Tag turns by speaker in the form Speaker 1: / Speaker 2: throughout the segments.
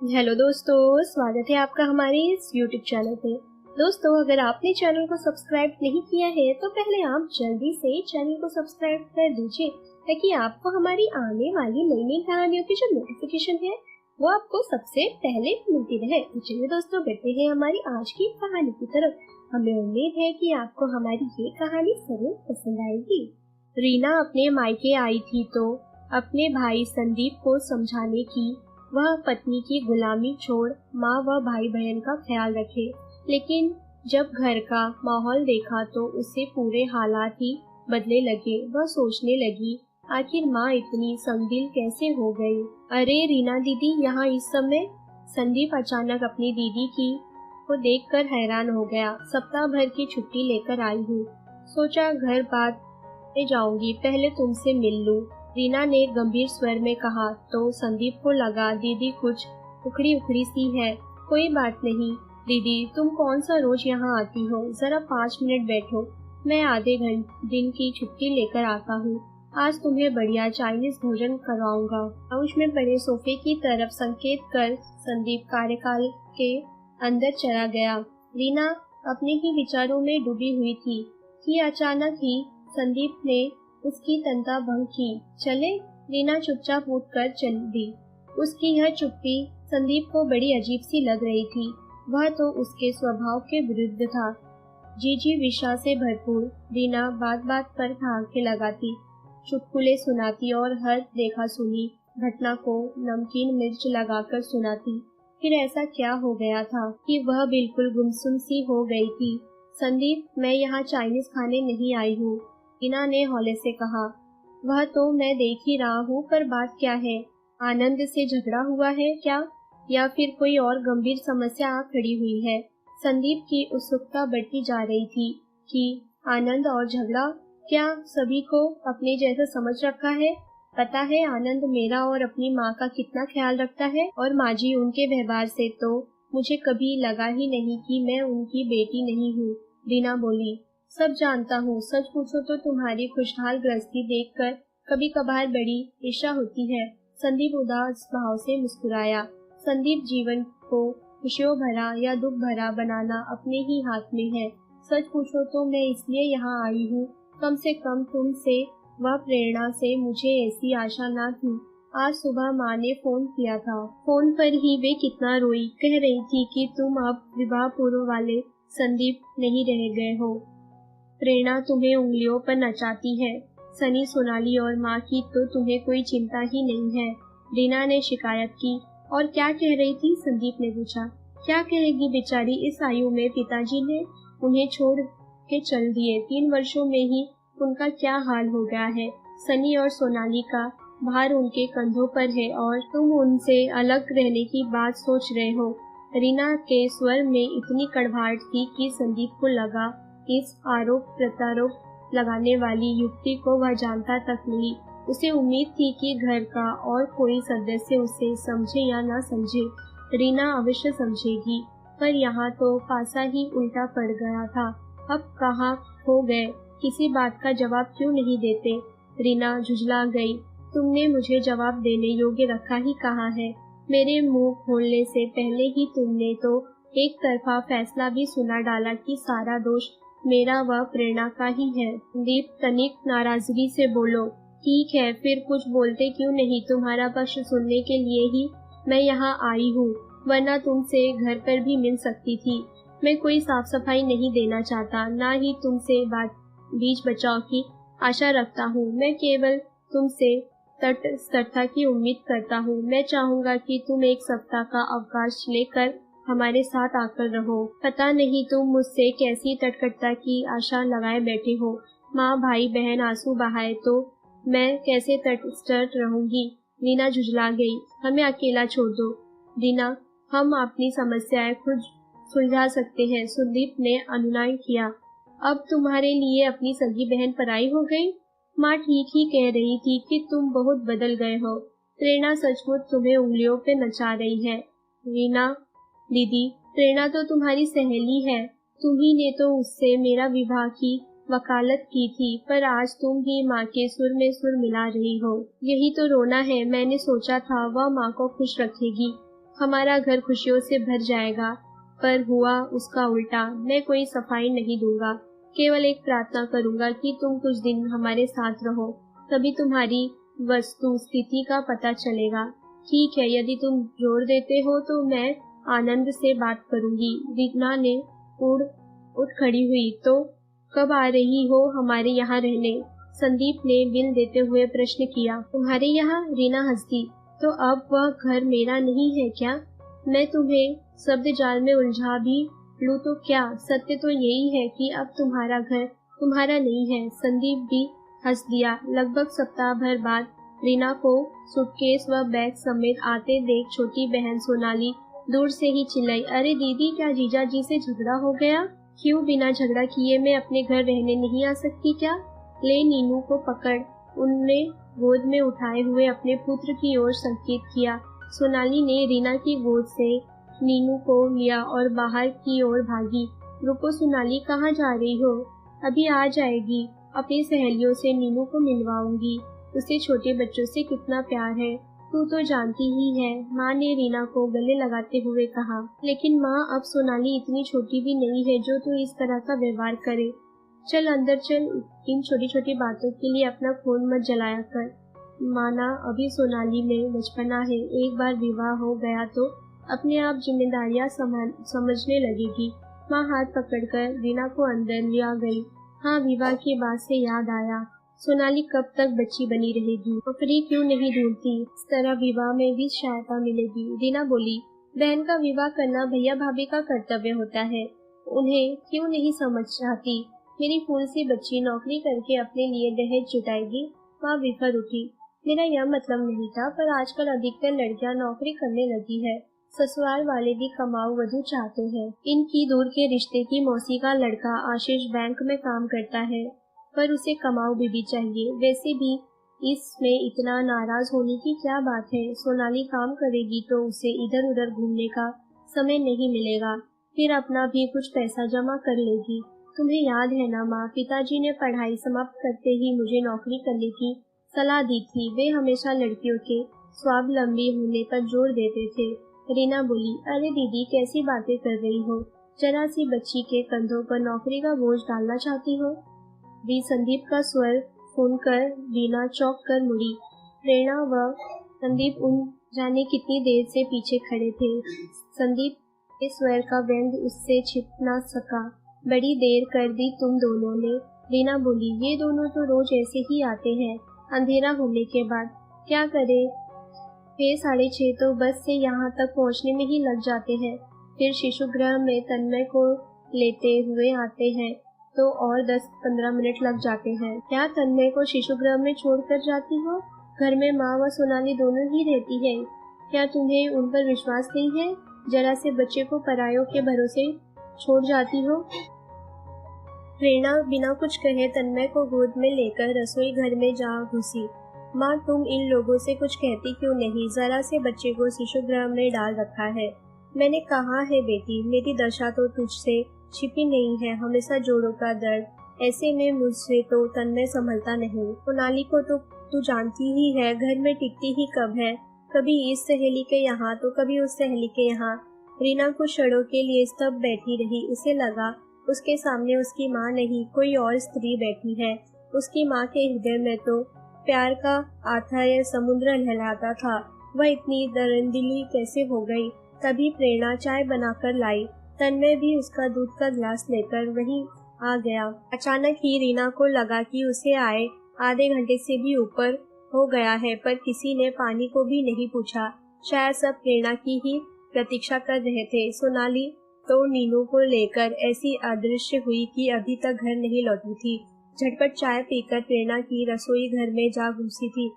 Speaker 1: Hello दोस्तों, स्वागत है आपका हमारे इस YouTube चैनल पे। दोस्तों, अगर आपने चैनल को सब्सक्राइब नहीं किया है तो पहले आप जल्दी से चैनल को सब्सक्राइब कर दीजिए ताकि आपको हमारी आने वाली नई नई कहानियों की जो नोटिफिकेशन है वो आपको सबसे पहले मिलती रहे। तो चलिए दोस्तों, बढ़ते हैं हमारी आज की कहानी की तरफ। हमें उम्मीद है कि आपको हमारी ये कहानी जरूर पसंद आएगी। रीना अपने मायके आई थी तो अपने भाई संदीप को समझाने की वह पत्नी की गुलामी छोड़ माँ व भाई बहन का ख्याल रखे, लेकिन जब घर का माहौल देखा तो उससे पूरे हालात ही बदले लगे। वह सोचने लगी, आखिर माँ इतनी संगदिल कैसे हो गई। अरे रीना दीदी यहाँ इस समय? संदीप अचानक अपनी दीदी की को देखकर हैरान हो गया। सप्ताह भर की छुट्टी लेकर आई हूँ, सोचा घर बाद में जाऊंगी, पहले तुमसे मिल लूं। रीना ने गंभीर स्वर में कहा तो संदीप को लगा दीदी कुछ उखड़ी उखड़ी सी है। कोई बात नहीं दीदी, तुम कौन सा रोज यहाँ आती हो, जरा 5 मिनट बैठो, मैं आधे घंटे दिन की छुट्टी लेकर आता हूँ। आज तुम्हें बढ़िया चाइनीज भोजन करवाऊंगा। लाउंज में पड़े सोफे की तरफ संकेत कर संदीप कार्यकाल के अंदर चला गया। रीना अपने ही विचारों में डूबी हुई थी कि अचानक ही संदीप ने उसकी तंता भंग की। चले? रीना चुपचाप उठकर चल दी। उसकी यह चुप्पी संदीप को बड़ी अजीब सी लग रही थी। वह तो उसके स्वभाव के विरुद्ध था। जी विषा से भरपूर रीना बात बात पर ठहाके लगाती, चुटकुले सुनाती और हर देखा सुनी घटना को नमकीन मिर्च लगाकर सुनाती। फिर ऐसा क्या हो गया था कि वह बिल्कुल गुमसुम सी हो गई थी। संदीप, मैं यहाँ चाइनीज खाने नहीं आई हूँ, रीना ने हौले से कहा। वह तो मैं देख ही रहा हूँ, पर बात क्या है? आनंद से झगड़ा हुआ है क्या, या फिर कोई और गंभीर समस्या आ खड़ी हुई है? संदीप की उत्सुकता बढ़ती जा रही थी कि आनंद और झगड़ा, क्या सभी को अपने जैसा समझ रखा है? पता है आनंद मेरा और अपनी माँ का कितना ख्याल रखता है, और माँ जी उनके व्यवहार से तो मुझे कभी लगा ही नहीं कि मैं उनकी बेटी नहीं हूँ। रीना बोली, सब जानता हूँ, सच पूछो तो तुम्हारी खुशहाल गृहस्थी देखकर कभी कभार बड़ी ईर्ष्या होती है। संदीप उदास भाव से मुस्कुराया। संदीप, जीवन को खुशियों भरा या दुख भरा बनाना अपने ही हाथ में है। सच पूछो तो मैं इसलिए यहाँ आई हूँ, कम से कम तुमसे वह प्रेरणा से मुझे ऐसी आशा न थी। आज सुबह माँ ने फोन किया था। फोन पर ही वे कितना रोई, कह रही थी कि तुम अब विवाह पूर्व वाले संदीप नहीं रह गए हो। प्रेरणा तुम्हें उंगलियों पर नचाती है। सनी, सोनाली और माँ की तो तुम्हें कोई चिंता ही नहीं है, रीना ने शिकायत की। और क्या कह रही थी? संदीप ने पूछा। क्या कहेगी बेचारी, इस आयु में पिताजी ने उन्हें छोड़ के चल दिए। 3 वर्षों में ही उनका क्या हाल हो गया है। सनी और सोनाली का भार उनके कंधों पर है और तुम उनसे अलग रहने की बात सोच रहे हो। रीना के स्वर में इतनी कड़वाहट थी कि संदीप को लगा इस आरोप प्रत्यारोप लगाने वाली युक्ति को वह जानता तक नहीं। उसे उम्मीद थी कि घर का और कोई सदस्य उसे समझे या न समझे, रीना अवश्य समझेगी, पर यहाँ तो पासा ही उल्टा पड़ गया था। अब कहाँ खो गए, किसी बात का जवाब क्यों नहीं देते? रीना झुंझला गई। तुमने मुझे जवाब देने योग्य रखा ही कहाँ है? मेरे मुंह खोलने से पहले ही तुमने तो एक तरफा फैसला भी सुना डाला कि सारा दोष मेरा व प्रेरणा का ही है। दीप तनिक नाराजगी से बोलो। ठीक है, फिर कुछ बोलते क्यों नहीं? तुम्हारा पक्ष सुनने के लिए ही मैं यहाँ आई हूँ, वरना तुमसे घर पर भी मिल सकती थी। मैं कोई साफ सफाई नहीं देना चाहता, ना ही तुमसे बात बीच बचाव की आशा रखता हूँ। मैं केवल तुमसे तटस्थता की उम्मीद करता हूँ। मैं चाहूँगा कि तुम 1 सप्ताह का अवकाश लेकर हमारे साथ आकर रहो। पता नहीं तुम मुझसे कैसी तटकटता की आशा लगाए बैठे हो। माँ भाई बहन आंसू बहाए तो मैं कैसे तटस्थ रहूंगी? रीना झुंझला गई। हमें अकेला छोड़ दो रीना, हम अपनी समस्याएं खुद सुलझा सकते हैं। संदीप ने अनुनय किया। अब तुम्हारे लिए अपनी सगी बहन पराई हो गई? माँ ठीक ही कह रही थी कि तुम बहुत बदल गए हो। प्रेरणा सचमुच तुम्हें उंगलियों पे नचा रही है। रीना दीदी, प्रेरणा तो तुम्हारी सहेली है, तुम्ही ने तो उससे मेरा विवाह की वकालत की थी, पर आज तुम ही माँ के सुर में सुर मिला रही हो। यही तो रोना है। मैंने सोचा था वह माँ को खुश रखेगी, हमारा घर खुशियों से भर जाएगा। पर हुआ उसका उल्टा। मैं कोई सफाई नहीं दूंगा, केवल एक प्रार्थना करूंगा कि तुम कुछ दिन हमारे साथ रहो, तभी तुम्हारी वस्तु स्थिति का पता चलेगा। ठीक है, यदि तुम जोर देते हो तो मैं आनंद से बात करूंगी। रीना ने उठ खड़ी हुई। तो कब आ रही हो हमारे यहाँ रहने? संदीप ने बिल देते हुए प्रश्न किया। तुम्हारे यहाँ? रीना हंस दी। तो अब वह घर मेरा नहीं है क्या? मैं तुम्हें शब्द जाल में उलझा भी लूं तो क्या? सत्य तो यही है कि अब तुम्हारा घर तुम्हारा नहीं है। संदीप भी हंस दिया। लगभग सप्ताह भर बाद रीना को सूटकेस व बैग समेत आते देख छोटी बहन सोनाली दूर से ही चिल्लाई, अरे दीदी, क्या जीजा जी से झगड़ा हो गया? क्यों बिना झगड़ा किए मैं अपने घर रहने नहीं आ सकती क्या? ले नीनू को पकड़। उनने गोद में उठाए हुए अपने पुत्र की ओर संकेत किया। सोनाली ने रीना की गोद से नीनू को लिया और बाहर की ओर भागी। रुको सोनाली, कहाँ जा रही हो? अभी आ जाएगी, अपनी सहेलियों से नीनू को मिलवाऊंगी। उसे छोटे बच्चों से कितना प्यार है, तू तो जानती ही है, माँ ने रीना को गले लगाते हुए कहा। लेकिन माँ, अब सोनाली इतनी छोटी भी नहीं है जो तू इस तरह का व्यवहार करे। चल अंदर चल, इन छोटी छोटी बातों के लिए अपना खून मत जलाया कर। माना अभी सोनाली में बचपना है, एक बार विवाह हो गया तो अपने आप जिम्मेदारियां समझने लगेगी। माँ हाथ पकड़कर रीना को अंदर लिया गई। हाँ, विवाह की बात से याद आया, सोनाली कब तक बच्ची बनी रहेगी? नौकरी क्यों नहीं ढूंढती? इस तरह विवाह में भी सहायता मिलेगी। रीना बोली, बहन का विवाह करना भैया भाभी का कर्तव्य होता है, उन्हें क्यों नहीं समझ चाहती? मेरी फूल सी बच्ची नौकरी करके अपने लिए दहेज जुटाएगी? माँ बिफर उठी। मेरा यह मतलब नहीं था, पर आजकल अधिकतर लड़कियां नौकरी करने लगी है। ससुराल वाले भी कमाऊ वधू चाहते हैं। इनकी दूर के रिश्ते की मौसी का लड़का आशीष बैंक में काम करता है, पर उसे कमाऊ बीबी चाहिए। वैसे भी इसमें इतना नाराज होने की क्या बात है? सोनाली काम करेगी तो उसे इधर उधर घूमने का समय नहीं मिलेगा, फिर अपना भी कुछ पैसा जमा कर लेगी। तुम्हें याद है ना माँ, पिताजी ने पढ़ाई समाप्त करते ही मुझे नौकरी करने की सलाह दी थी। वे हमेशा लड़कियों के स्वावलंबी होने पर जोर देते थे। रीना बोली, अरे दीदी, कैसी बातें कर रही हो? जरा सी बच्ची के कंधों पर नौकरी का बोझ डालना चाहती हो? भी संदीप का स्वर सुनकर रीना चौंक कर मुड़ी। प्रेरणा व संदीप उन जाने कितनी देर से पीछे खड़े थे। संदीप के स्वर का व्यंग उससे छिप न सका। बड़ी देर कर दी तुम दोनों ने। रीना बोली, ये दोनों तो रोज ऐसे ही आते हैं, अंधेरा होने के बाद। क्या करे, 6 साढ़े 6 तो बस से यहाँ तक पहुँचने में ही लग जाते हैं। फिर शिशुगृह में तन्मय को लेते हुए आते हैं तो और 10-15 मिनट लग जाते हैं। क्या तन्मय को शिशुगृह में छोड़कर जाती हो? घर में माँ व सोनाली दोनों ही रहती है। क्या तुम्हें उन पर विश्वास नहीं है? जरा से बच्चे को परायों के भरोसे छोड़ जाती हो? प्रेरणा बिना कुछ कहे तन्मय को गोद में लेकर रसोई घर में जा घुसी। माँ, तुम इन लोगों से कुछ कहती क्यों नहीं? जरा से बच्चे को शिशुगृह में डाल रखा है। मैंने कहा है बेटी, मेरी दशा तो तुझसे छिपी नहीं है, हमेशा जोड़ों का दर्द। ऐसे में मुझसे तो तन्मय संभलता नहीं। सोनाली को तो तू जानती ही है, घर में टिकती ही कब है, कभी इस सहेली के यहाँ तो कभी उस सहेली के यहाँ। रीना कुछ क्षणों के लिए स्तब्ध बैठी रही। उसे लगा उसके सामने उसकी माँ नहीं, कोई और स्त्री बैठी है। उसकी माँ के हृदय में तो प्यार का अथाह समुद्र लहलाता था। वह इतनी दरंदिली कैसे हो गई? तभी प्रेरणा चाय बनाकर लाई। तन्मय भी उसका दूध का गिलास लेकर वहीं आ गया। अचानक ही रीना को लगा कि उसे आए आधे घंटे से भी ऊपर हो गया है, पर किसी ने पानी को भी नहीं पूछा। शायद सब प्रेरणा की ही प्रतीक्षा कर रहे थे। सोनाली तो नीनू को लेकर ऐसी अदृश्य हुई कि अभी तक घर नहीं लौटी थी। झटपट चाय पीकर प्रेरणा की रसोई घर में जा घुसी थी।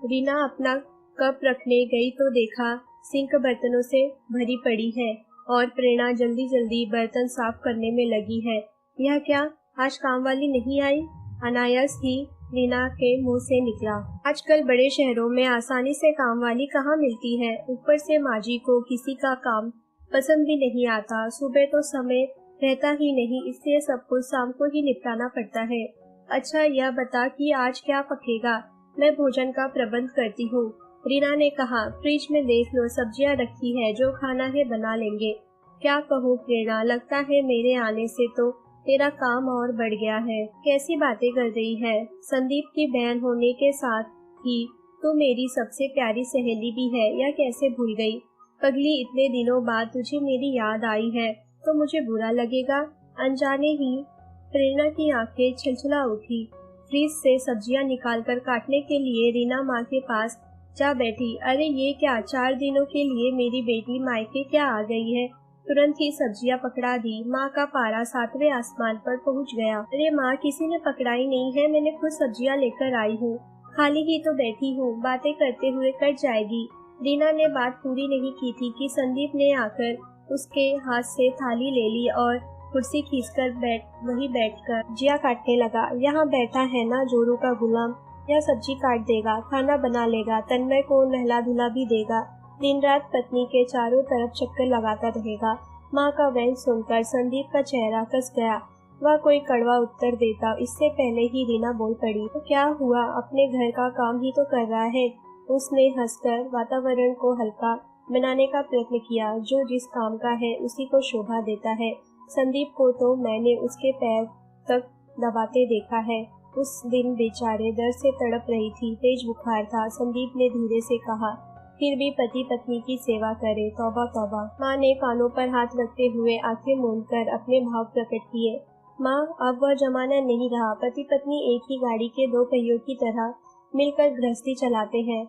Speaker 1: रीना अपना कप रखने गई तो देखा सिंक बर्तनों से भरी पड़ी है और प्रेरणा जल्दी जल्दी बर्तन साफ करने में लगी है। यह क्या, आज काम वाली नहीं आई? अनायास ही रीना के मुंह से निकला। आजकल बड़े शहरों में आसानी से काम वाली कहाँ मिलती है? ऊपर से माजी को किसी का काम पसंद भी नहीं आता। सुबह तो समय रहता ही नहीं, इसलिए सब कुछ शाम को ही निपटाना पड़ता है। अच्छा, यह बता कि आज क्या पकेगा? मैं भोजन का प्रबंध करती हूँ। रीना ने कहा, फ्रिज में देख लो, सब्जियां रखी है, जो खाना है बना लेंगे। क्या कहूँ प्रेरणा, लगता है मेरे आने से तो तेरा काम और बढ़ गया है। कैसी बातें कर रही है, संदीप की बहन होने के साथ ही तू मेरी सबसे प्यारी सहेली भी है, या कैसे भूल गई? पगली, इतने दिनों बाद तुझे मेरी याद आई है तो मुझे बुरा लगेगा? अनजाने ही प्रेरणा की आंखें छलछला उठी। फ्रिज से सब्जियां निकालकर काटने के लिए रीना माँ के पास जा बैठी। अरे ये क्या, 4 दिनों के लिए मेरी बेटी मायके क्या आ गई है? तुरंत ही सब्जियां पकड़ा दी। माँ का पारा 7वें आसमान पर पहुँच गया। अरे माँ, किसी ने पकड़ाई नहीं है, मैंने खुद सब्जियां लेकर आई हूँ। खाली ही तो बैठी हूँ, बातें करते हुए कट जाएगी। रीना ने बात पूरी नहीं की थी कि संदीप ने आकर उसके हाथ से थाली ले ली और कुर्सी खींचकर वही बैठकर जिया काटने लगा। यहाँ बैठा है ना जोरू का गुलाम, यह सब्जी काट देगा, खाना बना लेगा, तन्मय को नहला धुला भी देगा, दिन रात पत्नी के चारों तरफ चक्कर लगाता रहेगा। माँ का व्यंग सुनकर संदीप का चेहरा कस गया। वह कोई कड़वा उत्तर देता इससे पहले ही रीना बोल पड़ी, तो क्या हुआ, अपने घर का काम ही तो कर रहा है। उसने हंसकर वातावरण को हल्का बनाने का प्रयत्न किया। जो जिस काम का है उसी को शोभा देता है। संदीप को तो मैंने उसके पैर तक दबाते देखा है। उस दिन बेचारे दर्द से तड़प रही थी, तेज बुखार था। संदीप ने धीरे से कहा, फिर भी पति पत्नी की सेवा करे, तौबा तौबा। माँ ने कानों पर हाथ रखते हुए आंखें मूंदकर अपने भाव प्रकट किए। माँ, अब वह जमाना नहीं रहा। पति पत्नी एक ही गाड़ी के 2 पहियों की तरह मिलकर गृहस्थी चलाते हैं।